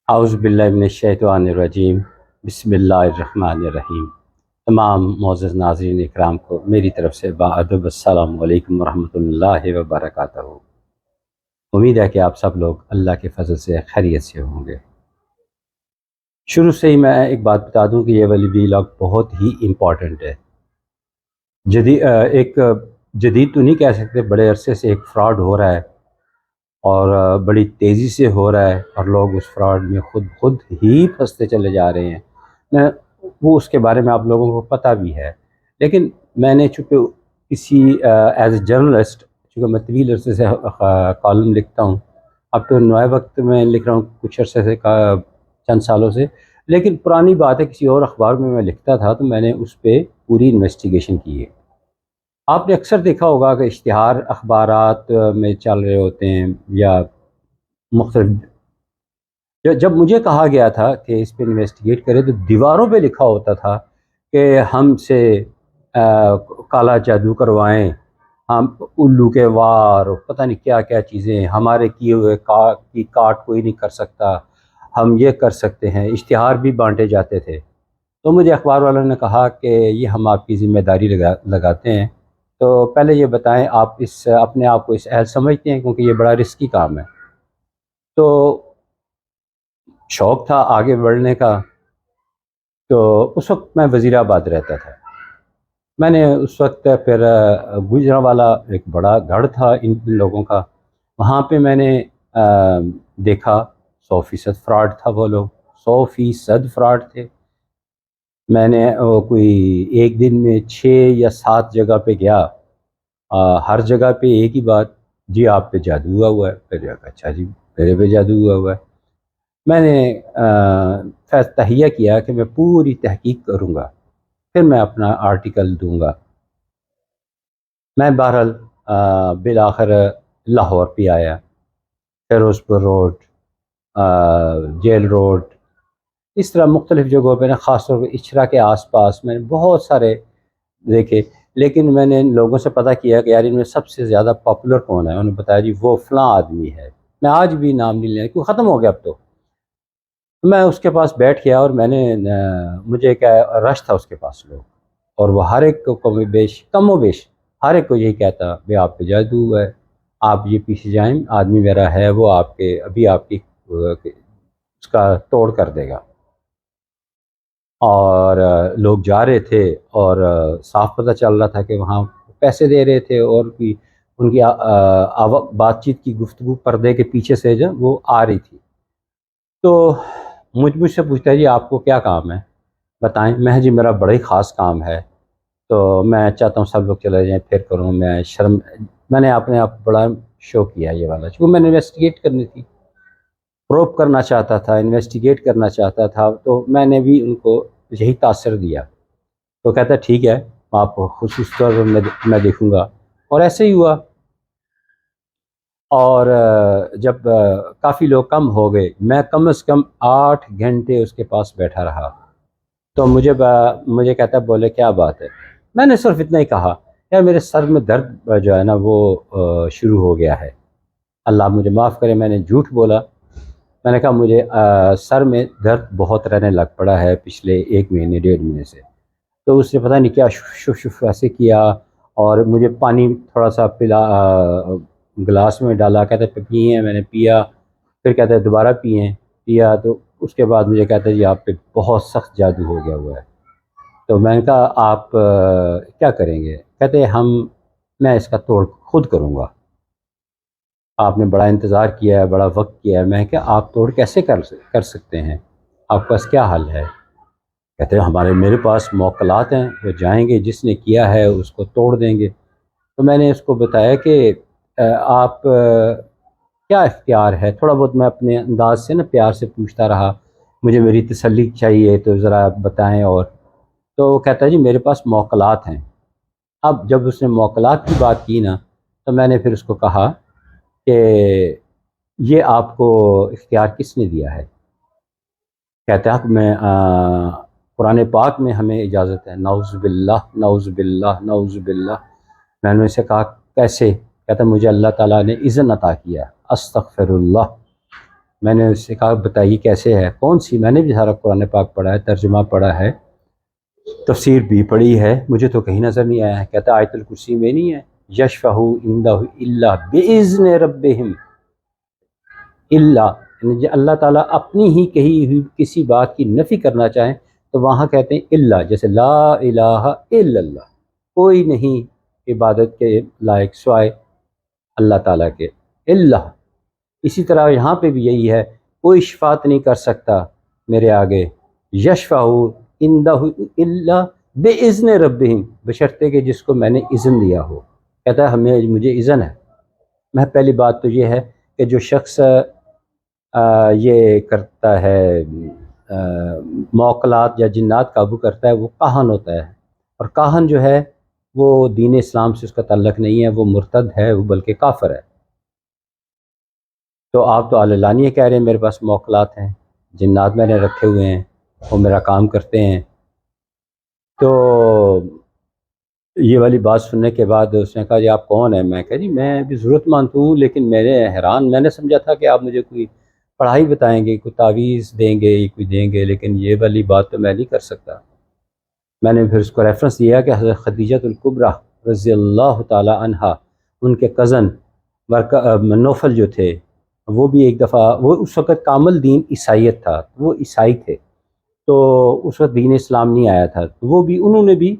اعوذ باللہ من الشیطان الرجیم، بسم اللہ الرحمن الرحیم۔ تمام معزز ناظرین اکرام کو میری طرف سے باادب السلام علیکم ورحمۃ اللہ وبرکاتہ۔ امید ہے کہ آپ سب لوگ اللہ کے فضل سے خیریت سے ہوں گے۔ شروع سے ہی میں ایک بات بتا دوں کہ یہ والی ویلاگ بہت ہی امپورٹنٹ ہے۔ ایک جدید تو نہیں کہہ سکتے، بڑے عرصے سے ایک فراڈ ہو رہا ہے اور بڑی تیزی سے ہو رہا ہے، اور لوگ اس فراڈ میں خود ہی پھنستے چلے جا رہے ہیں۔ وہ اس کے بارے میں آپ لوگوں کو پتہ بھی ہے، لیکن میں نے چونکہ کسی ایز اے جرنلسٹ، چونکہ میں طویل عرصے سے کالم لکھتا ہوں، اب تو نئے وقت میں لکھ رہا ہوں کچھ عرصے سے، چند سالوں سے، لیکن پرانی بات ہے، کسی اور اخبار میں لکھتا تھا تو میں نے اس پہ پوری انویسٹیگیشن کی ہے۔ آپ نے اکثر دیکھا ہوگا کہ اشتہار اخبارات میں چل رہے ہوتے ہیں یا مختلف۔ جب مجھے کہا گیا تھا کہ اس پہ انویسٹیگیٹ کرے تو دیواروں پہ لکھا ہوتا تھا کہ ہم سے کالا جادو کروائیں، ہم الو کے وار، پتہ نہیں کیا کیا چیزیں، ہمارے کیے ہوئے کی کاٹ کوئی نہیں کر سکتا، ہم یہ کر سکتے ہیں۔ اشتہار بھی بانٹے جاتے تھے۔ تو مجھے اخبار والوں نے کہا کہ یہ ہم آپ کی ذمہ داری لگاتے ہیں، تو پہلے یہ بتائیں آپ اپنے آپ کو اس اہل سمجھتے ہیں، کیونکہ یہ بڑا رسکی کام ہے۔ تو شوق تھا آگے بڑھنے کا۔ تو اس وقت میں وزیر آباد رہتا تھا۔ میں نے اس وقت پھر گوجرانوالہ ایک بڑا گڑھ تھا ان لوگوں کا، وہاں پہ میں نے دیکھا 100% فراڈ تھا، وہ لوگ 100% فراڈ تھے۔ میں نے کوئی ایک دن میں 6 یا 7 جگہ پہ گیا، ہر جگہ پہ ایک ہی بات، جی آپ پہ جادو ہوا ہوا ہے۔ پھر اچھا جی میرے پہ جادو ہوا ہوا ہے۔ میں نے تہیہ کیا کہ میں پوری تحقیق کروں گا، پھر میں اپنا آرٹیکل دوں گا۔ میں بہرحال بالآخر لاہور پہ آیا، فیروز پور روڈ، جیل روڈ، اس طرح مختلف جگہوں پہ خاص طور پہ اچھرا کے آس پاس میں نے بہت سارے دیکھے، لیکن میں نے لوگوں سے پتہ کیا کہ یار ان میں سب سے زیادہ پاپولر کون ہے۔ انہوں نے بتایا جی وہ فلاں آدمی ہے۔ میں آج بھی نام نہیں لینا کیوں ختم ہو گیا اب تو۔ میں اس کے پاس بیٹھ گیا اور میں نے مجھے کیا رش تھا اس کے پاس لوگ، اور وہ ہر ایک کو کم و بیش ہر ایک کو یہی کہتا بھی آپ پہ جادو ہوا ہے، آپ یہ پیچھے جائیں، آدمی میرا ہے وہ آپ کے ابھی آپ کی اس کا توڑ کر دے گا۔ اور لوگ جا رہے تھے اور صاف پتہ چل رہا تھا کہ وہاں پیسے دے رہے تھے، اور ان کی بات چیت کی گفتگو پردے کے پیچھے سے جو وہ آ رہی تھی۔ تو مجھ سے پوچھتا ہے جی آپ کو کیا کام ہے بتائیں۔ میں جی میرا بڑا ہی خاص کام ہے، تو میں چاہتا ہوں سب لوگ چلے جائیں پھر کروں۔ میں نے اپنے آپ بڑا شو کیا یہ والا، چونکہ میں نے انویسٹیگیٹ کرنی تھی، پروب کرنا چاہتا تھا، انویسٹیگیٹ کرنا چاہتا تھا، تو میں نے بھی ان کو یہی تاثر دیا۔ تو کہتا ہے ٹھیک ہے آپ کو خصوصی طور پر میں دیکھوں گا، اور ایسے ہی ہوا۔ اور جب کافی لوگ کم ہو گئے، میں کم از کم 8 گھنٹے اس کے پاس بیٹھا رہا۔ تو مجھے کہتا ہے بولے کیا بات ہے؟ میں نے صرف اتنا ہی کہا یار میرے سر میں درد جو ہے نا وہ شروع ہو گیا ہے۔ اللہ مجھے معاف کرے، میں نے جھوٹ بولا۔ میں نے کہا مجھے سر میں درد بہت رہنے لگ پڑا ہے پچھلے 1 مہینے 1.5 مہینے سے۔ تو اس نے پتہ نہیں کیا شف ایسے کیا، اور مجھے پانی تھوڑا سا گلاس میں ڈالا، کہتے پئیں، میں نے پیا، پھر کہتے ہیں دوبارہ پیا، تو اس کے بعد مجھے کہتا ہے جی آپ پہ بہت سخت جادو ہو گیا ہوا ہے۔ تو میں نے کہا آپ کیا کریں گے؟ کہتے میں اس کا توڑ خود کروں گا، آپ نے بڑا انتظار کیا ہے، بڑا وقت کیا ہے۔ میں کہ آپ توڑ کیسے کر سکتے ہیں، آپ کے پاس کیا حل ہے؟ کہتے ہیں میرے پاس موکلات ہیں، وہ جائیں گے، جس نے کیا ہے اس کو توڑ دیں گے۔ تو میں نے اس کو بتایا کہ آپ کیا اختیار ہے؟ تھوڑا بہت میں اپنے انداز سے نا پیار سے پوچھتا رہا، مجھے میری تسلی چاہیے تو ذرا بتائیں۔ اور تو وہ کہتا ہے جی میرے پاس موکلات ہیں۔ اب جب اس نے موکلات کی بات کی نا، تو میں نے پھر اس کو کہا کہ یہ آپ کو اختیار کس نے دیا ہے؟ کہتا ہے میں قرآن پاک میں ہمیں اجازت ہے۔ نعوذ باللہ نعوذ باللہ نعوذ باللہ۔ میں نے اسے کہا کیسے؟ کہتا مجھے اللہ تعالیٰ نے اذن عطا کیا۔ استغفر اللہ۔ میں نے اس سے کہا بتائیے کیسے ہے، کون سی؟ میں نے بھی سارا قرآن پاک پڑھا ہے، ترجمہ پڑھا ہے، تفسیر بھی پڑھی ہے، مجھے تو کہیں نظر نہیں آیا ہے۔ کہتا آیت الکرسی میں نہیں ہے یشفع عندہ الا باذن ربہم، الا یعنی اللہ تعالیٰ اپنی ہی کہی ہوئی کسی بات کی نفی کرنا چاہیں تو وہاں کہتے ہیں الا، جیسے لا الہ الا اللہ، کوئی نہیں عبادت کے لائق سوائے اللہ تعالیٰ کے، اللہ۔ اسی طرح یہاں پہ بھی یہی ہے، کوئی شفاعت نہیں کر سکتا میرے آگے، یشفع عندہ الا باذن ربہم، بشرطے کہ جس کو میں نے اذن دیا ہو۔ کہتا ہے مجھے اذن ہے۔ میں پہلی بات تو یہ ہے کہ جو شخص یہ کرتا ہے موکلات یا جنات قابو کرتا ہے وہ کاہن ہوتا ہے، اور کاہن جو ہے وہ دین اسلام سے اس کا تعلق نہیں ہے، وہ مرتد ہے، وہ بلکہ کافر ہے۔ تو آپ تو علانیہ کہہ رہے ہیں میرے پاس موکلات ہیں، جنات میں نے رکھے ہوئے ہیں، وہ میرا کام کرتے ہیں۔ تو یہ والی بات سننے کے بعد اس نے کہا جی آپ کون ہیں؟ میں کہا جی میں بھی ضرورت مند ہوں، لیکن میں نے حیران، میں نے سمجھا تھا کہ آپ مجھے کوئی پڑھائی بتائیں گے، کوئی تعویذ دیں گے، کوئی دیں گے، لیکن یہ والی بات تو میں نہیں کر سکتا۔ میں نے پھر اس کو ریفرنس دیا کہ حضرت خدیجہ الکبریٰ رضی اللہ تعالی عنہا، ان کے کزن نوفل جو تھے، وہ بھی ایک دفعہ، وہ اس وقت کامل دین عیسائیت تھا، وہ عیسائی تھے، تو اس وقت دین اسلام نہیں آیا تھا، تو وہ بھی، انہوں نے بھی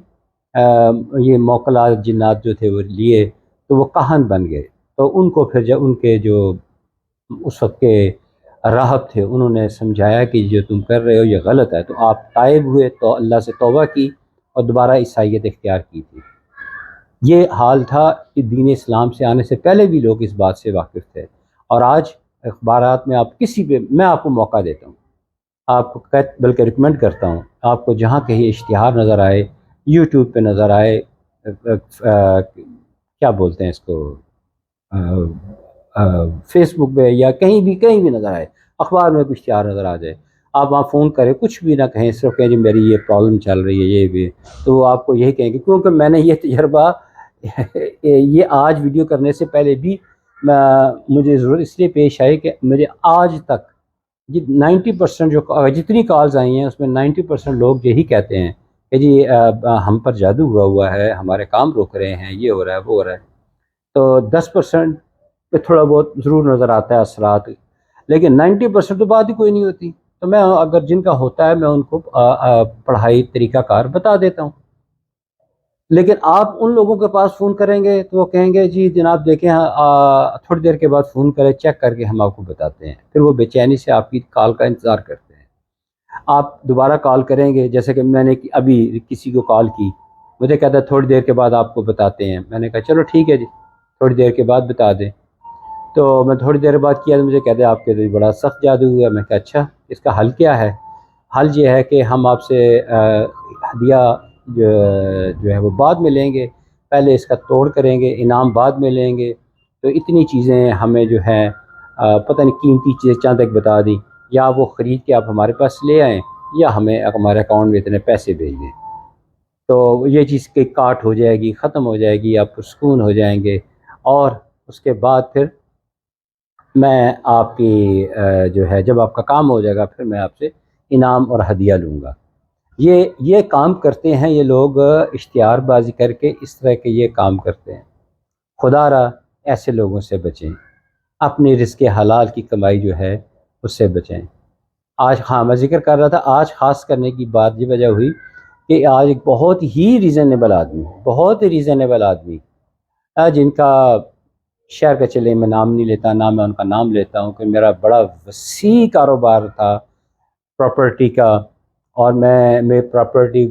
یہ موکلات جنات جو تھے وہ لیے، تو وہ کاہن بن گئے۔ تو ان کو پھر جب ان کے جو اس وقت کے راہب تھے انہوں نے سمجھایا کہ جو تم کر رہے ہو یہ غلط ہے، تو آپ تائب ہوئے، تو اللہ سے توبہ کی اور دوبارہ عیسائیت اختیار کی تھی۔ یہ حال تھا کہ دین اسلام سے آنے سے پہلے بھی لوگ اس بات سے واقف تھے، اور آج اخبارات میں آپ کسی پہ، میں آپ کو موقع دیتا ہوں، آپ کو بلکہ ریکمینڈ کرتا ہوں، آپ کو جہاں کہیں اشتہار نظر آئے، یوٹیوب پہ نظر آئے، کیا بولتے ہیں اس کو، فیس بک پہ یا کہیں بھی نظر آئے، اخبار میں کچھ اشتہار نظر آ جائے، آپ وہاں فون کریں، کچھ بھی نہ کہیں، صرف کہیں جی میری یہ پرابلم چل رہی ہے یہ بھی، تو وہ آپ کو یہی کہیں گے، کیونکہ میں نے یہ تجربہ یہ آج ویڈیو کرنے سے پہلے بھی مجھے ضرورت اس لیے پیش آئی کہ مجھے آج تک 90% جو جتنی کالز آئی ہیں اس میں 90% لوگ یہی کہتے ہیں کہ جی ہم پر جادو ہوا ہے، ہمارے کام رک رہے ہیں، یہ ہو رہا ہے وہ ہو رہا ہے۔ تو 10% پہ تھوڑا بہت ضرور نظر آتا ہے اثرات، لیکن 90% تو بات ہی کوئی نہیں ہوتی۔ تو میں اگر جن کا ہوتا ہے میں ان کو پڑھائی طریقہ کار بتا دیتا ہوں، لیکن آپ ان لوگوں کے پاس فون کریں گے تو وہ کہیں گے جی جناب دیکھیں تھوڑی دیر کے بعد فون کریں، چیک کر کے ہم آپ کو بتاتے ہیں، پھر وہ بے چینی سے آپ کی کال کا انتظار کرتے ہیں۔ آپ دوبارہ کال کریں گے، جیسے کہ میں نے ابھی کسی کو کال کی، مجھے کہتا ہے تھوڑی دیر کے بعد آپ کو بتاتے ہیں، میں نے کہا چلو ٹھیک ہے جی، تھوڑی دیر کے بعد بتا دیں۔ تو میں تھوڑی دیر بعد کیا تو مجھے کہتے ہیں آپ کے تو بڑا سخت جادو ہوا۔ میں کہا اچھا، اس کا حل کیا ہے؟ حل یہ ہے کہ ہم آپ سے ہدیہ جو ہے وہ بعد میں لیں گے، پہلے اس کا توڑ کریں گے، انعام بعد میں لیں گے۔ تو اتنی چیزیں ہمیں جو ہیں پتہ نہیں قیمتی چیزیں چند ایک بتا دی، یا وہ خرید کے آپ ہمارے پاس لے آئیں، یا ہمیں ہمارے اکاؤنٹ میں اتنے پیسے بھیج دیں، تو یہ چیز کی کاٹ ہو جائے گی، ختم ہو جائے گی، آپ پرسکون ہو جائیں گے، اور اس کے بعد پھر میں آپ کی جو ہے جب آپ کا کام ہو جائے گا پھر میں آپ سے انعام اور ہدیہ لوں گا۔ یہ کام کرتے ہیں یہ لوگ، اشتہار بازی کر کے اس طرح کے یہ کام کرتے ہیں۔ خدا را ایسے لوگوں سے بچیں، اپنی رزق حلال کی کمائی جو ہے اس سے بچیں۔ آج میں ذکر کر رہا تھا، آج خاص کرنے کی بات یہ وجہ ہوئی کہ آج ایک بہت ہی ریزنیبل آدمی جن کا شہر کا چلے میں نام نہیں لیتا، نہ میں ان کا نام لیتا ہوں، کہ میرا بڑا وسیع کاروبار تھا پراپرٹی کا، اور میں پراپرٹی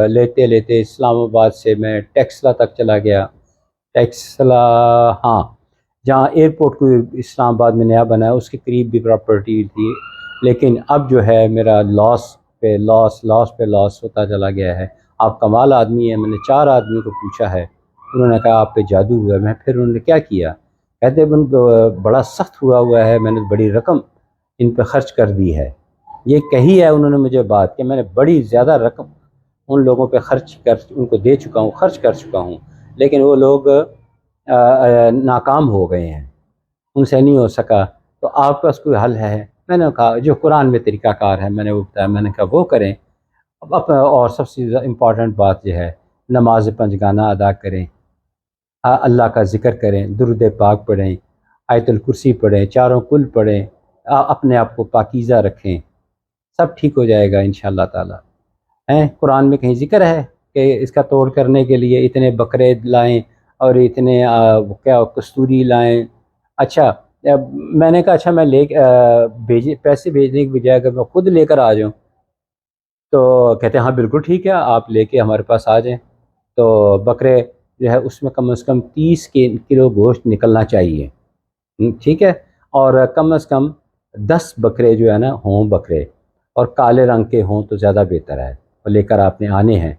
لیتے لیتے اسلام آباد سے میں ٹیکسلا تک چلا گیا، ٹیکسلا، ہاں، جہاں ایئرپورٹ کو اسلام آباد میں نیا بنا ہے اس کے قریب بھی پراپرٹی تھی، لیکن اب جو ہے میرا لاس پہ لاس ہوتا چلا گیا ہے۔ آپ کمال آدمی ہیں، میں نے 4 آدمی کو پوچھا ہے، انہوں نے کہا آپ پہ جادو ہوا ہے۔ میں پھر انہوں نے کیا کیا؟ کہتے بڑا سخت ہوا ہے، میں نے بڑی رقم ان پہ خرچ کر دی ہے۔ یہ کہی ہے انہوں نے مجھے بات کہ میں نے بڑی زیادہ رقم ان لوگوں پہ ان کو دے چکا ہوں، خرچ کر چکا ہوں، لیکن وہ لوگ ناکام ہو گئے ہیں، ان سے نہیں ہو سکا۔ تو آپ کا اس کوئی حل ہے؟ میں نے کہا جو قرآن میں طریقہ کار ہے میں نے وہ بتایا، میں نے کہا وہ کریں۔ اور سب سے امپورٹنٹ بات یہ ہے نماز پنجگانہ ادا کریں، اللہ کا ذکر کریں، درود پاک پڑھیں، آیت الکرسی پڑھیں، چاروں کل پڑھیں، اپنے آپ کو پاکیزہ رکھیں، سب ٹھیک ہو جائے گا انشاءاللہ تعالی۔ قرآن میں کہیں ذکر ہے کہ اس کا توڑ کرنے کے لیے اتنے بکرے لائیں اور اتنے کیا کستوری لائیں؟ اچھا میں نے کہا اچھا میں پیسے بھیجنے کی بجائے اگر میں خود لے کر آ جاؤں تو کہتے ہیں ہاں بالکل ٹھیک ہے، آپ لے کے ہمارے پاس آ جائیں۔ تو بکرے جو ہے اس میں کم از کم 30 کلو گوشت نکلنا چاہیے، ٹھیک ہے، اور کم از کم 10 بکرے جو ہے نا ہوں بکرے، اور کالے رنگ کے ہوں تو زیادہ بہتر ہے، اور لے کر آپ نے آنے ہیں۔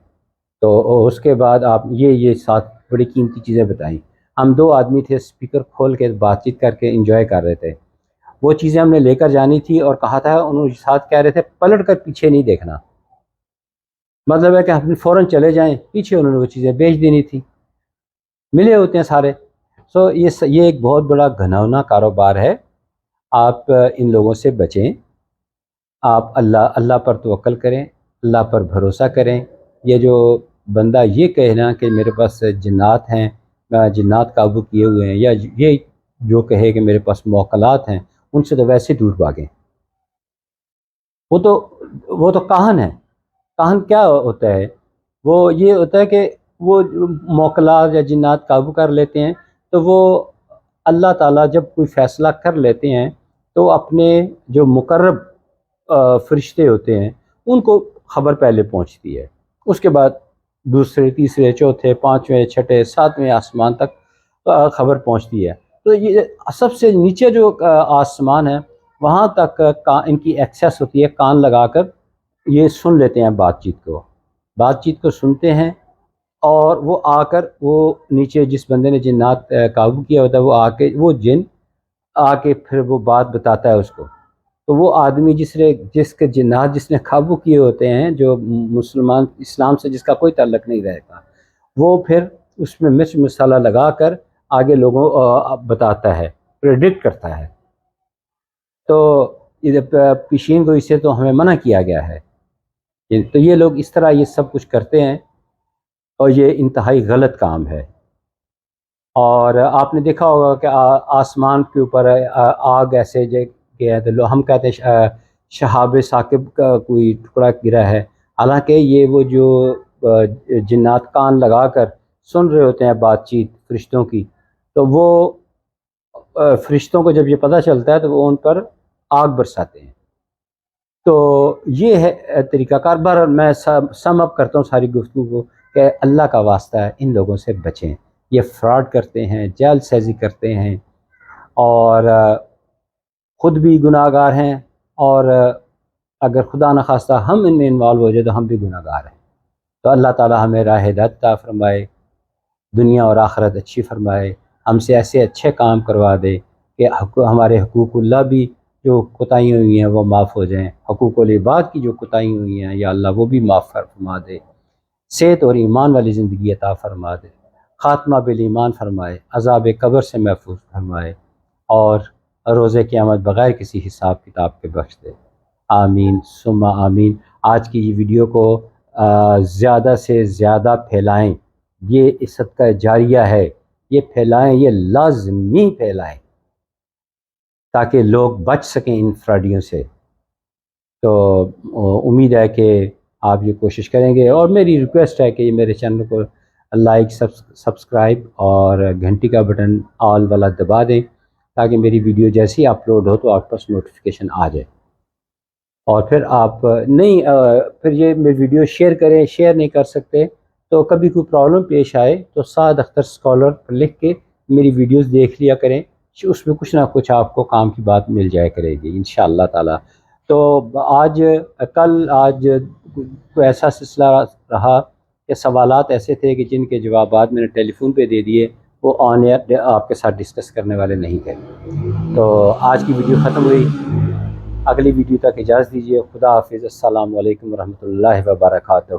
تو اس کے بعد آپ یہ 7 بڑی قیمتی چیزیں بتائیں۔ ہم 2 آدمی تھے، اسپیکر کھول کے بات چیت کر کے انجوائے کر رہے تھے، وہ چیزیں ہم نے لے کر جانی تھی، اور کہا تھا انہوں ساتھ کہہ رہے تھے پلٹ کر پیچھے نہیں دیکھنا، مطلب ہے کہ ہم فوراً چلے جائیں، پیچھے انہوں نے وہ چیزیں بیچ دینی تھی، ملے ہوتے ہیں سارے۔ سو یہ ایک بہت بڑا گھناؤنا کاروبار ہے، آپ ان لوگوں سے بچیں، آپ اللہ پر توکل کریں، اللہ پر بھروسہ کریں۔ یہ جو بندہ یہ کہنا کہ میرے پاس جنات ہیں، جنات قابو کیے ہوئے ہیں، یا یہ جو کہے کہ میرے پاس موکلات ہیں، ان سے تو ویسے دور بھاگیں۔ وہ تو کاہن ہے۔ کاہن کیا ہوتا ہے؟ وہ یہ ہوتا ہے کہ وہ موکلات یا جنات قابو کر لیتے ہیں، تو وہ اللہ تعالیٰ جب کوئی فیصلہ کر لیتے ہیں تو اپنے جو مقرب فرشتے ہوتے ہیں ان کو خبر پہلے پہنچتی ہے، اس کے بعد دوسرے، تیسرے، چوتھے، پانچویں، چھٹے، ساتویں آسمان تک خبر پہنچتی ہے۔ تو یہ سب سے نیچے جو آسمان ہے وہاں تک ان کی ایکسیس ہوتی ہے، کان لگا کر یہ سن لیتے ہیں بات چیت کو سنتے ہیں، اور وہ آ کر وہ نیچے جس بندے نے جنات قابو کیا ہوتا ہے وہ آ کے وہ جن آ کے پھر وہ بات بتاتا ہے اس کو۔ تو وہ آدمی جس کے جنات جس نے قابو کیے ہوتے ہیں، جو مسلمان اسلام سے جس کا کوئی تعلق نہیں رہتا، وہ پھر اس میں مرچ مسالہ لگا کر آگے لوگوں بتاتا ہے، پریڈکٹ کرتا ہے۔ تو پیشین گوئی سے تو ہمیں منع کیا گیا ہے۔ تو یہ لوگ اس طرح یہ سب کچھ کرتے ہیں، اور یہ انتہائی غلط کام ہے۔ اور آپ نے دیکھا ہوگا کہ آسمان کے اوپر آگ ایسے گیا ہے، تو ہم کہتے ہیں شہاب ثاقب کا کوئی ٹکڑا گرا ہے، حالانکہ یہ وہ جو جنات کان لگا کر سن رہے ہوتے ہیں بات چیت فرشتوں کی، تو وہ فرشتوں کو جب یہ پتہ چلتا ہے تو وہ ان پر آگ برساتے ہیں۔ تو یہ ہے طریقہ کار۔ بہرحال میں سم اپ کرتا ہوں ساری گفتگو کو کہ اللہ کا واسطہ ہے ان لوگوں سے بچیں، یہ فراڈ کرتے ہیں، جعل سازی کرتے ہیں، اور خود بھی گناہ گار ہیں، اور اگر خدا نخواستہ ہم ان میں انوالو ہو جائے تو ہم بھی گناہ گار ہیں۔ تو اللہ تعالی ہمیں راہ ہدایت عطا فرمائے، دنیا اور آخرت اچھی فرمائے، ہم سے ایسے اچھے کام کروا دے کہ ہمارے حقوق اللہ بھی جو کوتاہیاں ہوئی ہیں وہ معاف ہو جائیں، حقوق العباد کی جو کوتاہیاں ہوئی ہیں یا اللہ وہ بھی معاف فرما دے، صحت اور ایمان والی زندگی عطا فرما دے، خاتمہ بالایمان فرمائے، عذاب قبر سے محفوظ فرمائے، اور روز قیامت بغیر کسی حساب کتاب کے بخش دے۔ آمین ثم آمین۔ آج کی یہ ویڈیو کو زیادہ سے زیادہ پھیلائیں، یہ صدقہ جاریہ ہے، یہ پھیلائیں، یہ لازمی پھیلائیں تاکہ لوگ بچ سکیں ان فراڈیوں سے۔ تو امید ہے کہ آپ یہ کوشش کریں گے، اور میری ریکویسٹ ہے کہ یہ میرے چینل کو لائک، سبسکرائب اور گھنٹی کا بٹن آل والا دبا دیں، تاکہ میری ویڈیو جیسی اپلوڈ ہو تو آپ پاس نوٹیفیکیشن آ جائے۔ اور پھر آپ پھر یہ میری ویڈیو شیئر کریں، شیئر نہیں کر سکتے تو کبھی کوئی پرابلم پیش آئے تو سعد اختر اسکالر پر لکھ کے میری ویڈیوز دیکھ لیا کریں، اس میں کچھ نہ کچھ آپ کو کام کی بات مل جائے کرے گی انشاءاللہ تعالی۔ تو آج کوئی ایسا سلسلہ رہا کہ سوالات ایسے تھے کہ جن کے جوابات میں نے ٹیلی فون پہ دے دیے، وہ آن ایئر آپ کے ساتھ ڈسکس کرنے والے نہیں تھے۔ تو آج کی ویڈیو ختم ہوئی، اگلی ویڈیو تک اجازت دیجیے۔ خدا حافظ، السلام علیکم ورحمۃ اللہ وبرکاتہ۔